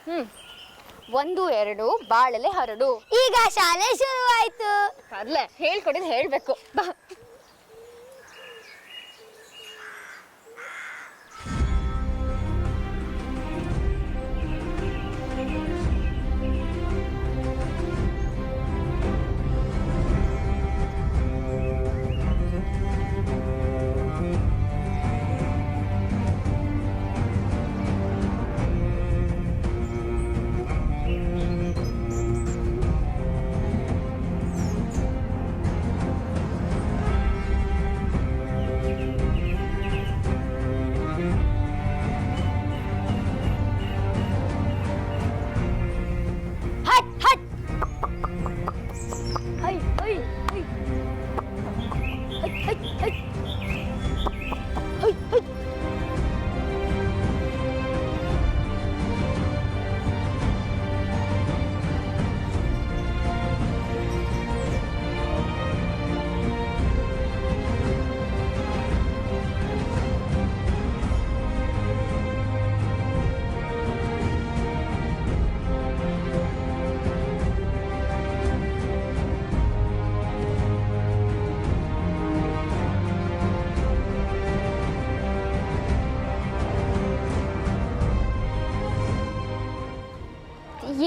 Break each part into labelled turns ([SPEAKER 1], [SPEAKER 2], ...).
[SPEAKER 1] ಹ್ಮ್ 1 2 ಬಾಳೆಲೆ ಹರಡು.
[SPEAKER 2] ಈಗ ಶಾಲೆ ಶುರುವಾಯ್ತು.
[SPEAKER 1] ಅಲ್ಲೇ ಹೇಳ್ಕೊಡಿದ್ ಹೇಳ್ಬೇಕು ಬಾ.
[SPEAKER 2] ಹಟ್ ಹಟ್ ಹೈ ಹೈ ಹೈ ಹೈ ಹೈ ಹೈ ಹೈ ಹೈ.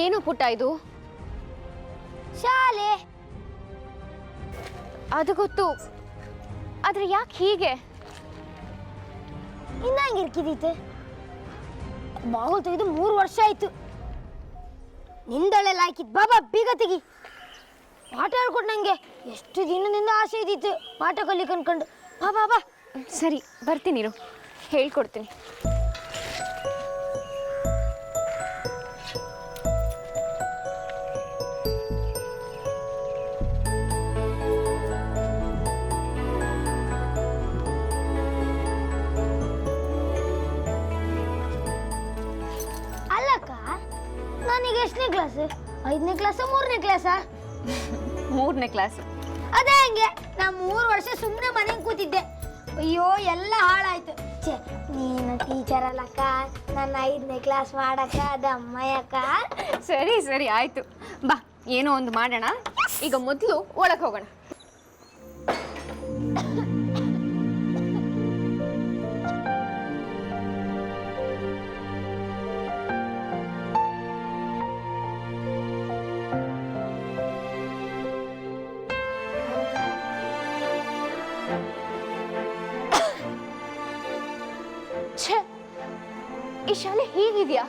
[SPEAKER 1] ಏನು ಪುಟ್ಟ ಇದು?
[SPEAKER 2] ಶಾಲೆ.
[SPEAKER 1] ಅದು ಗೊತ್ತು, ಆದ್ರೆ ಯಾಕೆ ಹೀಗೆ?
[SPEAKER 2] ಇನ್ನ ಹಂಗಿರ್ಕಿದೈತೆ. ಬಾಗಿಲು ತೆಗೆದು 3 ವರ್ಷ ಆಯ್ತು. ನಿಂದಳೆಲ್ಲ ಹಾಕಿದ್ ಬಾಬಾ ಬೀಗ ತೆಗಿ. ಪಾಠ ಹೇಳ್ಕೊಟ್ಟು ನಂಗೆ ಎಷ್ಟು ದಿನದಿಂದ ಆಸೆ ಇದ್ದಿತ್ತು ಪಾಠ ಕಲಿಕ್ ಅನ್ಕೊಂಡು. ಬಾ ಬಾ ಬಾ.
[SPEAKER 1] ಸರಿ ಬರ್ತೀನಿರು, ಹೇಳ್ಕೊಡ್ತೀನಿ.
[SPEAKER 2] ಅಲ್ಲಕ್ಕ, ನಾನೀಗ ಎಷ್ಟನೇ ಕ್ಲಾಸ್? 5ನೇ ಕ್ಲಾಸ 3ನೇ ಕ್ಲಾಸ?
[SPEAKER 1] 3ನೇ ಕ್ಲಾಸ್.
[SPEAKER 2] ಅದೇ ಹಂಗೆ ನಾ 3 ವರ್ಷ ಸುಮ್ಮನೆ ಮನೆಗೆ ಕೂತಿದ್ದೆ. ಅಯ್ಯೋ ಎಲ್ಲ ಹಾಳಾಯ್ತು. ಛೇ, ನೀನು ಟೀಚರ್ ಅಲ್ಲಕ್ಕ, ನನ್ನ 5ನೇ ಕ್ಲಾಸ್ ಮಾಡಕ್ಕ ಅದಮ್ಮಯ್ಯಕ್ಕ.
[SPEAKER 1] ಸರಿ ಸರಿ ಆಯ್ತು, ಬಾ ಏನೋ ಒಂದು ಮಾಡೋಣ. ಈಗ ಮೊದಲು ಒಳಗೆ ಹೋಗೋಣ. ಛೇ, ಈ ಶಾಲೆ ಹೀಗಿದ್ಯಾ?